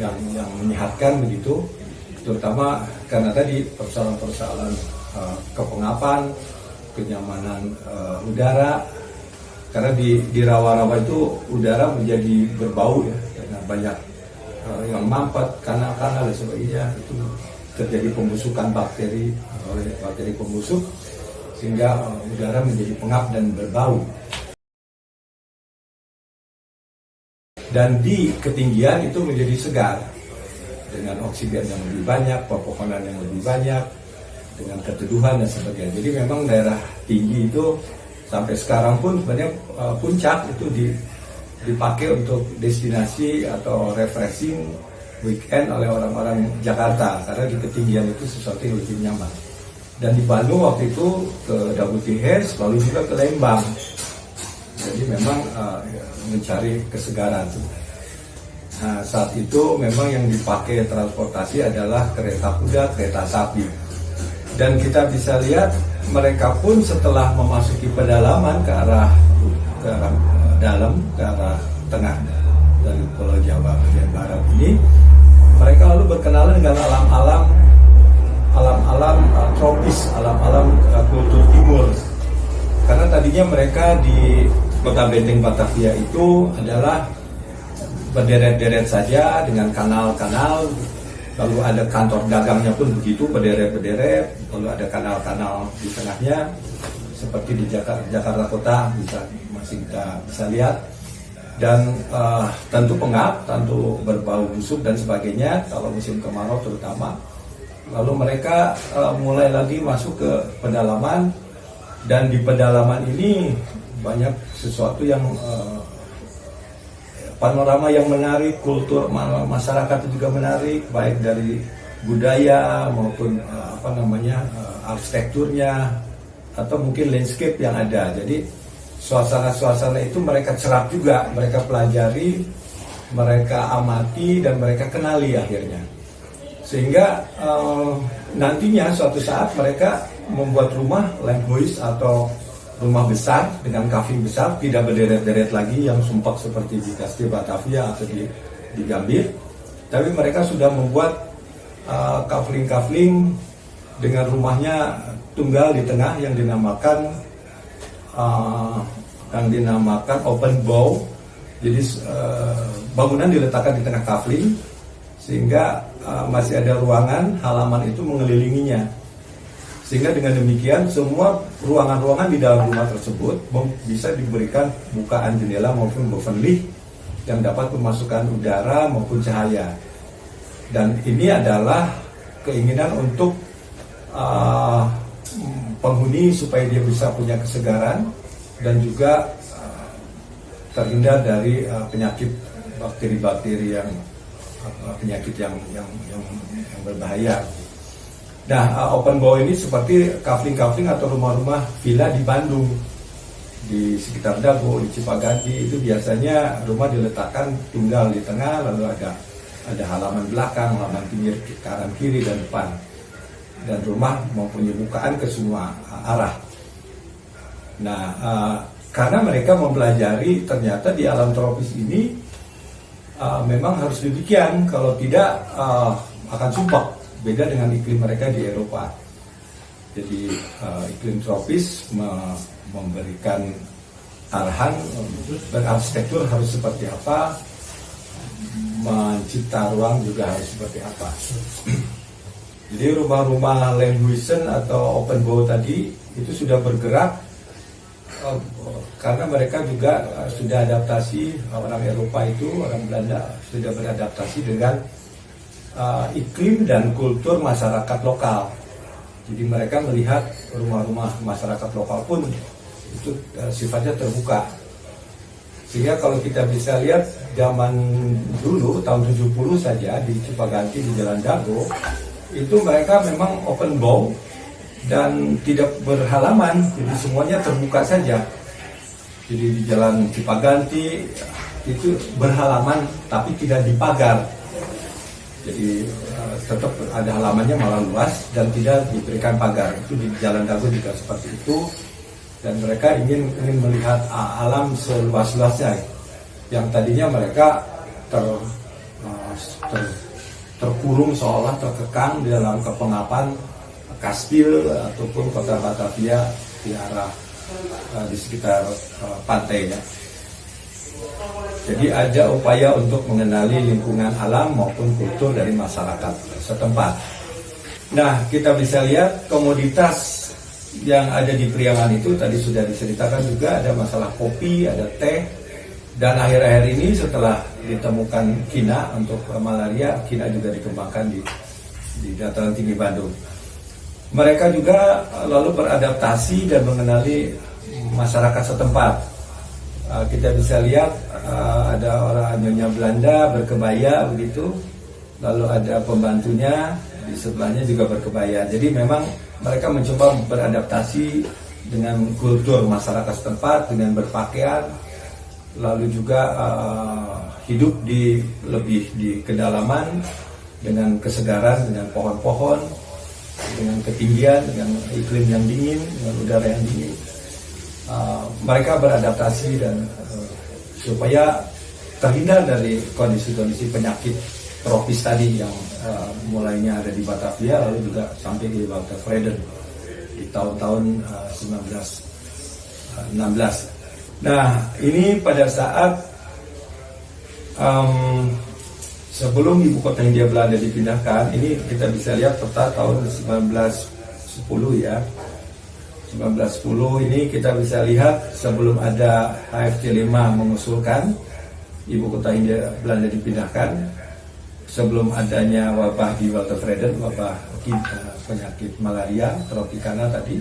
yang menyehatkan begitu, terutama karena tadi persoalan-persoalan kepengapan, kenyamanan udara, karena di rawa-rawa itu udara menjadi berbau ya, karena banyak yang mampet, kanal-kanal dan sebagainya, itu terjadi pembusukan bakteri oleh bakteri pembusuk sehingga udara menjadi pengap dan berbau. Dan di ketinggian itu menjadi segar dengan oksigen yang lebih banyak, pepohonan yang lebih banyak, dengan keteduhan dan sebagainya. Jadi memang daerah tinggi itu sampai sekarang pun sebenarnya puncak itu dipakai untuk destinasi atau refreshing weekend oleh orang-orang Jakarta, karena di ketinggian itu sesuatu yang lebih nyaman. Dan di Bandung waktu itu ke Dabutihes, lalu juga ke Lembang. Jadi memang mencari kesegaran. Nah, saat itu memang yang dipakai transportasi adalah kereta kuda, kereta sapi. Dan kita bisa lihat mereka pun setelah memasuki pedalaman ke arah dalam, ke arah tengah dari Pulau Jawa bagian barat ini, mereka lalu berkenalan dengan alam-alam tropis, alam-alam kultur timur. Karena tadinya mereka di Kota Benteng Batavia itu adalah berderet-deret saja dengan kanal-kanal, lalu ada kantor dagangnya pun begitu berderet-berderet, lalu ada kanal-kanal di tengahnya seperti di Jakarta Kota masih kita bisa lihat, dan tentu pengap, tentu berbau busuk dan sebagainya kalau musim kemarau terutama. Lalu mereka mulai lagi masuk ke pedalaman, dan di pedalaman ini banyak sesuatu yang panorama yang menarik, kultur masyarakat juga menarik, baik dari budaya maupun arsitekturnya atau mungkin landscape yang ada. Jadi suasana-suasana itu mereka cerap juga, mereka pelajari, mereka amati, dan mereka kenali akhirnya. Sehingga nantinya suatu saat mereka membuat rumah land house atau rumah besar dengan kafling besar, tidak berderet-deret lagi yang sumpah seperti di Kastil Batavia atau di Gambir, tapi mereka sudah membuat kafling-kafling dengan rumahnya tunggal di tengah yang dinamakan open bow. Jadi bangunan diletakkan di tengah kafling sehingga masih ada ruangan halaman itu mengelilinginya. Sehingga dengan demikian semua ruangan-ruangan di dalam rumah tersebut bisa diberikan bukaan jendela maupun bovenlicht yang dapat memasukkan udara maupun cahaya. Dan ini adalah keinginan untuk penghuni supaya dia bisa punya kesegaran dan juga terhindar dari penyakit bakteri-bakteri yang berbahaya. Nah, open bow ini seperti kafling-kafling atau rumah-rumah villa di Bandung, di sekitar Dago, di Cipaganti, itu biasanya rumah diletakkan tunggal di tengah, lalu ada halaman belakang, halaman pinggir, kanan, kiri, dan depan. Dan rumah mempunyai bukaan ke semua arah. Nah, karena mereka mempelajari ternyata di alam tropis ini memang harus demikian, kalau tidak akan sumpah. Beda dengan iklim mereka di Eropa. Jadi iklim tropis memberikan arahan berarsitektur harus seperti apa, mencipta ruang juga harus seperti apa. Jadi rumah-rumah Landhuisen atau open bow tadi itu sudah bergerak karena mereka juga sudah adaptasi, orang Eropa itu, orang Belanda sudah beradaptasi dengan iklim dan kultur masyarakat lokal. Jadi mereka melihat rumah-rumah masyarakat lokal pun itu sifatnya terbuka. Sehingga kalau kita bisa lihat zaman dulu tahun 70 saja di Cipaganti di Jalan Dago, itu mereka memang open bow dan tidak berhalaman, jadi semuanya terbuka saja. Jadi di Jalan Cipaganti itu berhalaman tapi tidak dipagar. Jadi tetap ada halamannya malah luas dan tidak diberikan pagar. Itu di Jalan Dago juga seperti itu. Dan mereka ingin melihat alam seluas-luasnya. Yang tadinya mereka terkurung, seolah terkekang di dalam kepengapan kastil ataupun kota Batavia di arah di sekitar pantainya. Jadi ada upaya untuk mengenali lingkungan alam maupun kultur dari masyarakat setempat. Nah, kita bisa lihat komoditas yang ada di Priangan itu tadi sudah diceritakan juga, ada masalah kopi, ada teh, dan akhir-akhir ini setelah ditemukan kina untuk malaria, kina juga dikembangkan di dataran tinggi Bandung. Mereka juga lalu beradaptasi dan mengenali masyarakat setempat. Kita bisa lihat ada orang Nyonya Belanda berkebaya begitu, lalu ada pembantunya di sebelahnya juga berkebaya. Jadi memang mereka mencoba beradaptasi dengan kultur masyarakat setempat dengan berpakaian, lalu juga hidup lebih di kedalaman dengan kesegaran, dengan pohon-pohon, dengan ketinggian, dengan iklim yang dingin, dengan udara yang dingin. Mereka beradaptasi dan supaya terhindar dari kondisi-kondisi penyakit tropis tadi yang mulainya ada di Batavia lalu juga sampai di Walter Freden di tahun-tahun 1916. Nah, ini pada saat sebelum ibu kota Hindia Belanda dipindahkan, ini kita bisa lihat peta tahun 1910 ya. 1910 ini kita bisa lihat sebelum ada HFT 5 mengusulkan ibu kota Hindia Belanda dipindahkan, sebelum adanya wabah di Walter Freden, wabah penyakit malaria tropicana tadi.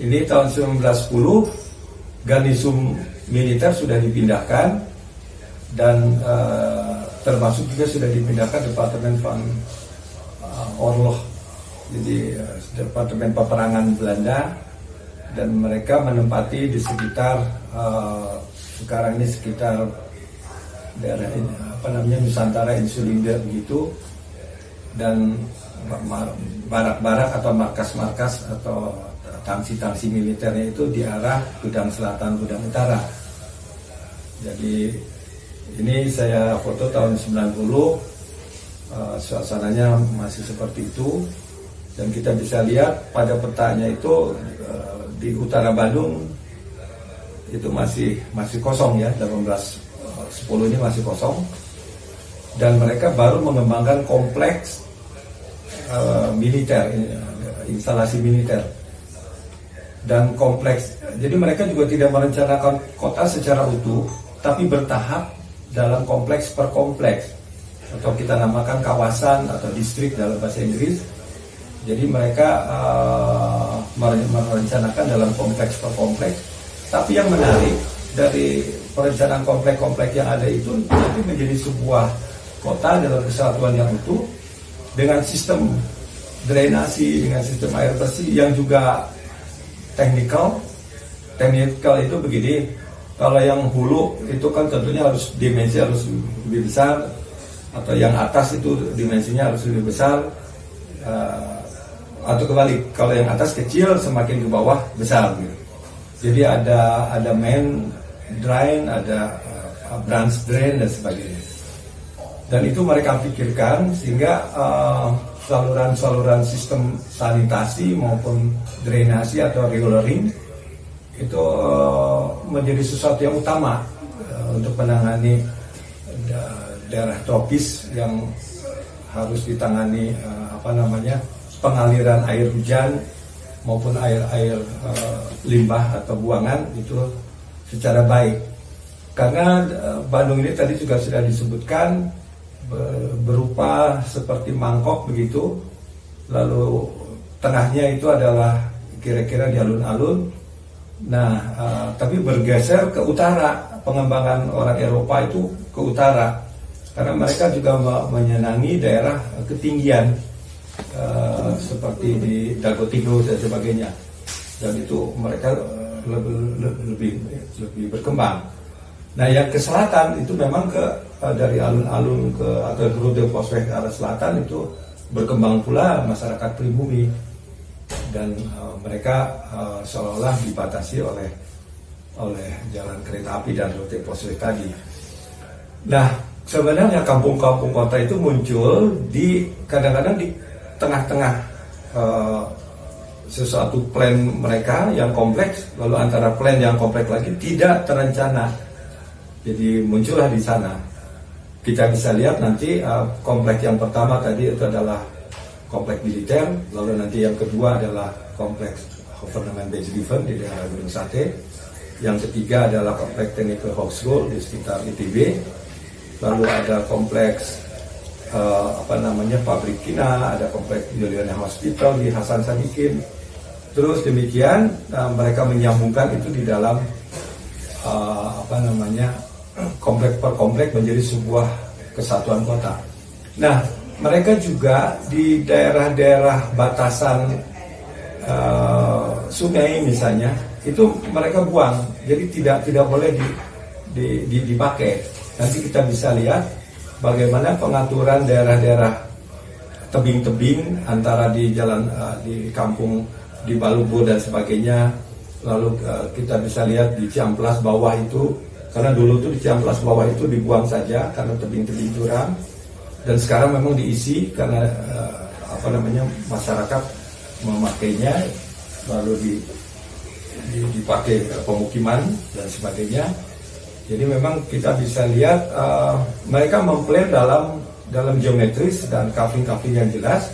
Ini tahun 1910 garnisum militer sudah dipindahkan dan termasuk juga sudah dipindahkan Departemen van Oorlog, jadi Departemen Peperangan Belanda, dan mereka menempati di sekitar sekarang ini sekitar daerah Nusantara Insulinde begitu, dan barak-barak atau markas-markas atau tangsi-tangsi militernya itu di arah Gudang Selatan, Gudang Utara. Jadi ini saya foto tahun 90, suasananya masih seperti itu. Dan kita bisa lihat pada petanya itu di utara Bandung itu masih kosong ya, 1810 ini masih kosong. Dan mereka baru mengembangkan kompleks militer, instalasi militer. Dan kompleks, jadi mereka juga tidak merencanakan kota secara utuh, tapi bertahap dalam kompleks per kompleks, atau kita namakan kawasan atau distrik dalam bahasa Inggris. Jadi mereka merencanakan dalam kompleks per kompleks. Tapi yang menarik dari perencanaan kompleks-kompleks yang ada itu nanti menjadi sebuah kota dalam kesatuan yang utuh dengan sistem drainasi, dengan sistem air bersih yang juga teknikal. Teknikal itu begini, kalau yang hulu itu kan tentunya harus dimensi harus lebih besar, atau yang atas itu dimensinya harus lebih besar. Atau kebalik, kalau yang atas kecil semakin ke bawah besar gitu. Jadi ada main drain, ada branch drain dan sebagainya. Dan itu mereka pikirkan sehingga saluran-saluran sistem sanitasi maupun drainasi atau rerouting itu menjadi sesuatu yang utama untuk menangani daerah tropis yang harus ditangani pengaliran air hujan maupun air limbah atau buangan itu secara baik. Karena Bandung ini tadi juga sudah disebutkan berupa seperti mangkok begitu, lalu tengahnya itu adalah kira-kira di alun-alun. Nah, tapi bergeser ke utara, pengembangan orang Eropa itu ke utara, karena mereka juga menyenangi daerah ketinggian. Seperti di Dagotigo dan sebagainya, dan itu mereka lebih berkembang. Nah, yang ke selatan itu memang dari alun-alun atau rute Posweg ke arah selatan itu berkembang pula masyarakat pribumi, dan mereka seolah-olah dibatasi oleh jalan kereta api dan rute Posweg tadi. Nah, sebenarnya kampung-kampung kota itu muncul di kadang-kadang di tengah-tengah sesuatu plan mereka yang kompleks, lalu antara plan yang kompleks lagi tidak terencana, jadi muncullah di sana. Kita bisa lihat nanti kompleks yang pertama tadi itu adalah kompleks militer, lalu nanti yang kedua adalah kompleks Government Base River di daerah Gunung Sate, yang ketiga adalah kompleks Technical Hogeschool di sekitar ITB, lalu ada kompleks pabrik Kina, ada kompleks Juliana Hospital di Hasan Sadikin. Terus demikian mereka menyambungkan itu di dalam kompleks per kompleks menjadi sebuah kesatuan kota. Nah, mereka juga di daerah-daerah batasan sungai misalnya itu mereka buang, jadi tidak boleh dipakai. Nanti kita bisa lihat bagaimana pengaturan daerah-daerah tebing-tebing antara di jalan di kampung di Balubo dan sebagainya. Lalu kita bisa lihat di Ciamplas bawah itu, karena dulu tuh di Ciamplas bawah itu dibuang saja karena tebing-tebing curam, dan sekarang memang diisi karena masyarakat memakainya, lalu dipakai pemukiman dan sebagainya. Jadi memang kita bisa lihat mereka memplan dalam geometris dan kafling-kafling yang jelas.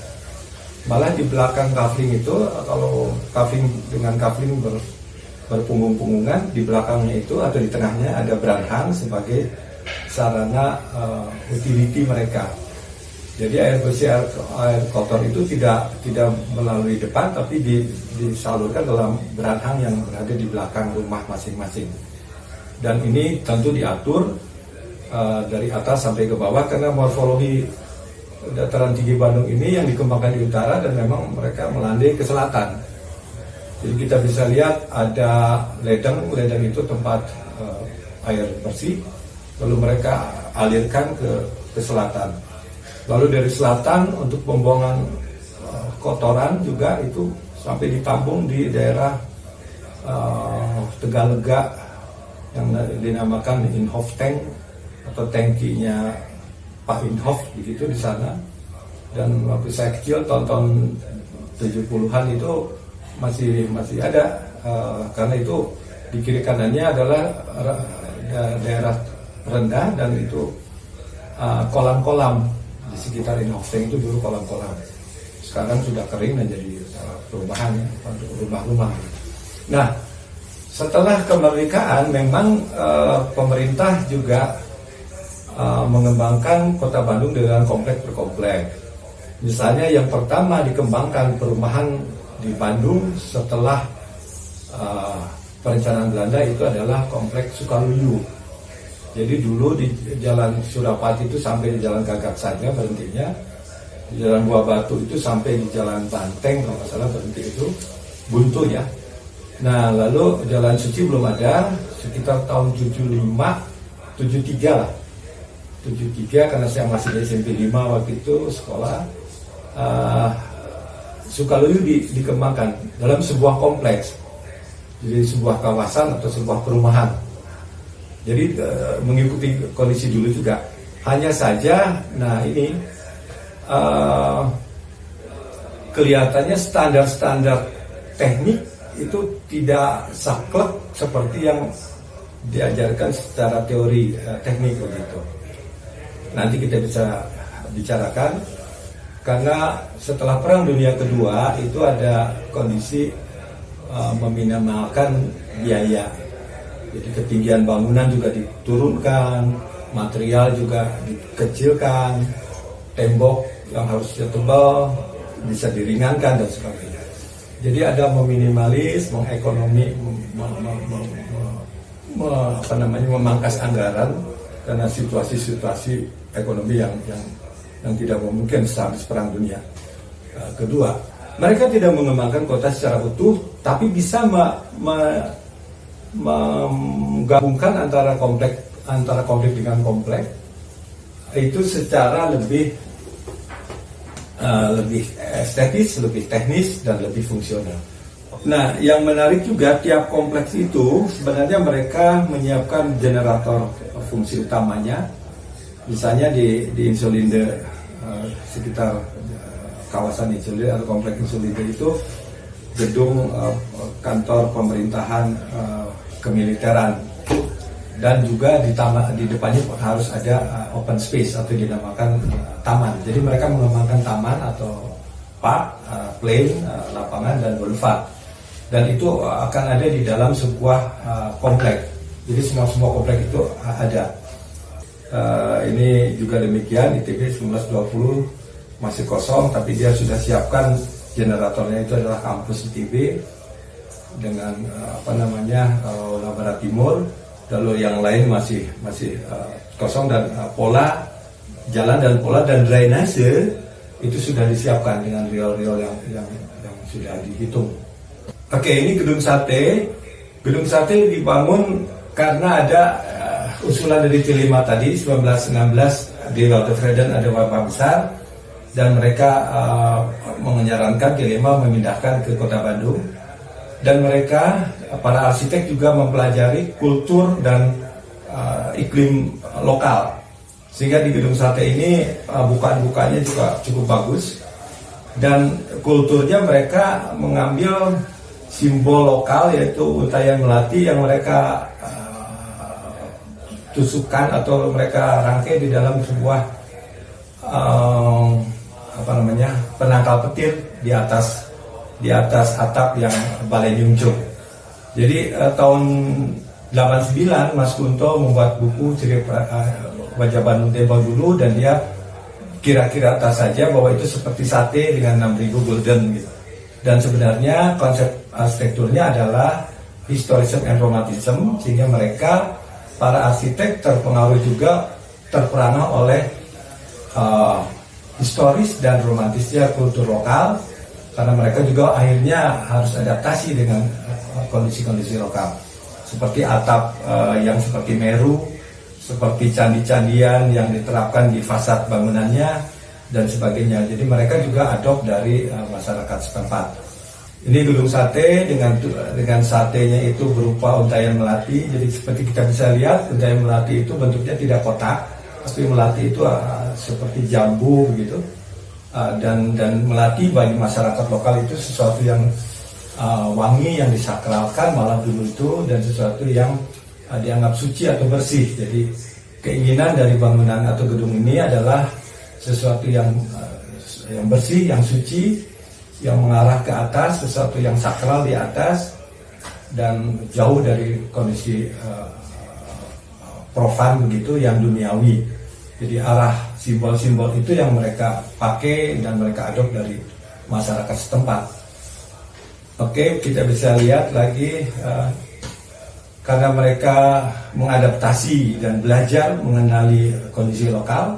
Malah di belakang kafling itu, kalau kafling dengan kafling berpunggung-punggungan, di belakangnya itu atau di tengahnya ada beranhang sebagai sarana utility mereka. Jadi air bersih, air kotor itu tidak melalui depan, tapi disalurkan dalam beranhang yang berada di belakang rumah masing-masing. Dan ini tentu diatur dari atas sampai ke bawah, karena morfologi dataran tinggi Bandung ini yang dikembangkan di utara dan memang mereka melandai ke selatan. Jadi kita bisa lihat ada ledeng itu tempat air bersih, lalu mereka alirkan ke selatan. Lalu dari selatan untuk pembuangan kotoran juga itu sampai ditampung di daerah Tegalega yang dinamakan Inhofe Tank atau tangkinya Pak Inhofe begitu di sana. Dan waktu saya kecil tahun 70-an itu masih ada karena itu di kiri kanannya adalah daerah rendah dan itu kolam-kolam di sekitar Inhofe Tank itu dulu kolam-kolam. Sekarang sudah kering dan jadi perumahan untuk rumah-rumah. Nah, setelah kemerdekaan memang pemerintah juga mengembangkan kota Bandung dengan kompleks per kompleks. Misalnya yang pertama dikembangkan perumahan di Bandung setelah perencanaan Belanda itu adalah kompleks Sukaluyu. Jadi dulu di Jalan Surapati itu sampai di Jalan Gagak saja berhentinya. Di Jalan Buah Batu itu sampai di Jalan Banteng kalau nggak salah berhenti itu, buntu ya. Nah, lalu Jalan Suci belum ada, sekitar tahun 75, 73 lah. 73 karena saya masih di SMP 5 waktu itu sekolah. Sukaluyu dikembangkan dalam sebuah kompleks, jadi sebuah kawasan atau sebuah perumahan. Jadi mengikuti kondisi dulu juga. Hanya saja, nah ini kelihatannya standar-standar teknik itu tidak saklek seperti yang diajarkan secara teori teknik begitu. Nanti kita bisa bicarakan, karena setelah Perang Dunia Kedua itu ada kondisi meminimalkan biaya. Jadi ketinggian bangunan juga diturunkan, material juga dikecilkan, tembok yang harusnya tebal bisa diringankan dan sebagainya. Jadi ada meminimalis, mengekonomi, memangkas anggaran karena situasi ekonomi yang tidak memungkinkan sehabis Perang Dunia Kedua. Mereka tidak mengembangkan kota secara utuh, tapi bisa menggabungkan antara kompleks dengan kompleks itu secara lebih estetis, lebih teknis dan lebih fungsional. Nah, yang menarik juga tiap kompleks itu sebenarnya mereka menyiapkan generator fungsi utamanya Misalnya di Insulinde, sekitar kawasan Insulinde atau kompleks Insulinde itu gedung kantor pemerintahan kemiliteran, dan juga di depannya harus ada open space atau dinamakan taman. Jadi mereka mengembangkan taman atau park, plain, lapangan dan boulevard. Dan itu akan ada di dalam sebuah kompleks. Jadi semua kompleks itu ada. Ini juga demikian, ITB 1920 masih kosong, tapi dia sudah siapkan generatornya, itu adalah kampus ITB dengan Aula Barat Timur. Lalu yang lain masih kosong, dan pola jalan dan pola dan drainase itu sudah disiapkan dengan riol-riol yang sudah dihitung. Oke, ini gedung sate. Gedung sate dibangun karena ada usulan dari T5 tadi, 1916 di Watervreden ada wabah besar, dan mereka menyarankan T5 memindahkan ke kota Bandung. Dan mereka, para arsitek juga mempelajari kultur dan iklim lokal. Sehingga di gedung sate ini bukaan-bukaannya juga cukup bagus. Dan kulturnya mereka mengambil simbol lokal, yaitu untayan melati yang mereka tusukkan atau mereka rangkai di dalam sebuah penangkal petir di atas atap yang balai nyungcung. Jadi tahun 89 Mas Kunto membuat buku Ciri Wajah Bandung Tembang dulu, dan dia kira-kira atas saja bahwa itu seperti sate dengan 6.000 gulden gitu. Dan sebenarnya konsep arsitekturnya adalah historism and romanticism, sehingga mereka para arsitek terpengaruh juga, terperangah oleh historis dan romantisnya kultur lokal, karena mereka juga akhirnya harus adaptasi dengan kondisi-kondisi lokal, seperti atap yang seperti Meru, seperti candi-candian yang diterapkan di fasad bangunannya dan sebagainya. Jadi mereka juga adopt dari masyarakat setempat. Ini gedung sate dengan satenya itu berupa untayan melati. Jadi seperti kita bisa lihat, untayan melati itu bentuknya tidak kotak, tapi melati itu seperti jambu begitu. Dan melati bagi masyarakat lokal itu sesuatu yang wangi, yang disakralkan malah dulu itu, dan sesuatu yang dianggap suci atau bersih. Jadi keinginan dari bangunan atau gedung ini adalah sesuatu yang bersih, yang suci, yang mengarah ke atas, sesuatu yang sakral di atas, dan jauh dari kondisi profan begitu, yang duniawi. Jadi arah simbol-simbol itu yang mereka pakai dan mereka adopt dari masyarakat setempat. Oke, kita bisa lihat lagi karena mereka mengadaptasi dan belajar mengenali kondisi lokal,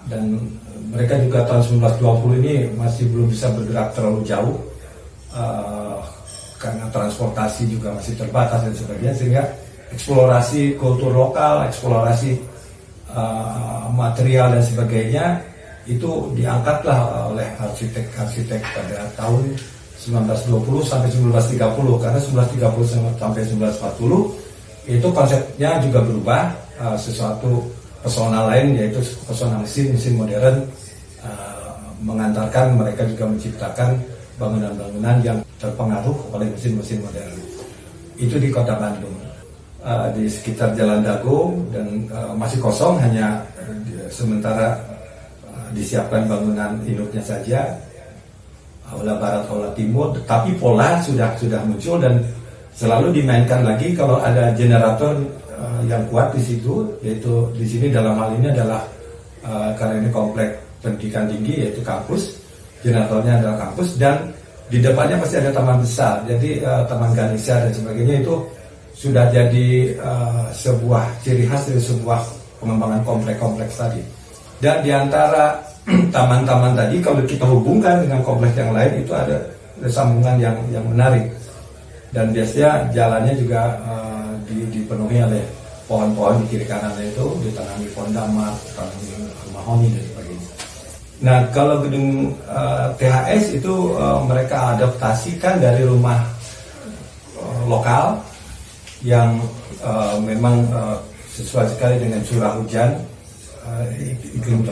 dan mereka juga tahun 1920 ini masih belum bisa bergerak terlalu jauh karena transportasi juga masih terbatas dan sebagainya, sehingga eksplorasi kultur lokal, eksplorasi material dan sebagainya itu diangkatlah oleh arsitek-arsitek pada tahun 1920 sampai 1930, karena 1930 sampai 1940 itu konsepnya juga berubah, sesuatu pesona lain, yaitu pesona mesin modern, mengantarkan mereka juga menciptakan bangunan-bangunan yang terpengaruh oleh mesin modern. Itu di kota Bandung, di sekitar Jalan Dago, dan masih kosong, hanya sementara disiapkan bangunan induknya saja, Aula Barat, Aula Timur, tapi pola sudah muncul dan selalu dimainkan lagi kalau ada generator yang kuat di situ, yaitu di sini dalam hal ini adalah karena ini kompleks pendidikan tinggi, yaitu kampus, generatornya adalah kampus, dan di depannya pasti ada taman besar, jadi taman Ganesha dan sebagainya. Itu sudah jadi sebuah ciri khas dari sebuah pengembangan kompleks tadi. Dan di antara taman-taman tadi, kalau kita hubungkan dengan kompleks yang lain, itu ada sambungan yang menarik, dan biasanya jalannya juga dipenuhi oleh pohon-pohon di kiri kanannya, itu ditanami pohon damar, ditanami mahoni dan sebagainya. Nah, kalau gedung THS itu mereka adaptasikan dari rumah lokal yang memang sesuai sekali dengan curah hujan iklim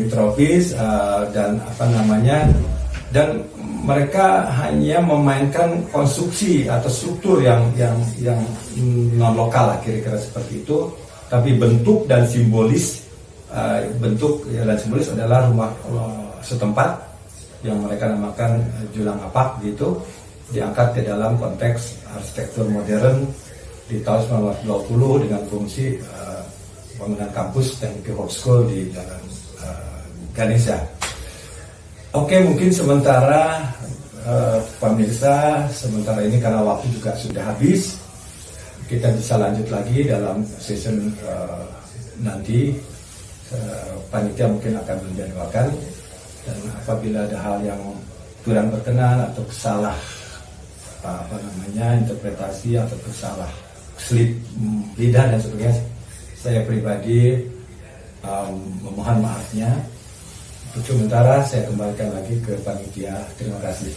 tropis dan dan mereka hanya memainkan konstruksi atau struktur yang non lokal lah, kira-kira seperti itu, tapi bentuk dan simbolis adalah rumah setempat yang mereka namakan julang apak gitu, diangkat ke dalam konteks arsitektur modern di tahun 1920 dengan fungsi bangunan kampus dan Hop School di dalam Ganesha. Oke, mungkin sementara pemirsa, sementara ini karena waktu juga sudah habis, kita bisa lanjut lagi dalam season nanti. Panitia mungkin akan menjadwalkan, dan apabila ada hal yang kurang berkenan atau salah interpretasi atau salah slip lidah dan sebagainya, saya pribadi memohon maafnya. Untuk sementara saya kembalikan lagi ke panitia. Terima kasih.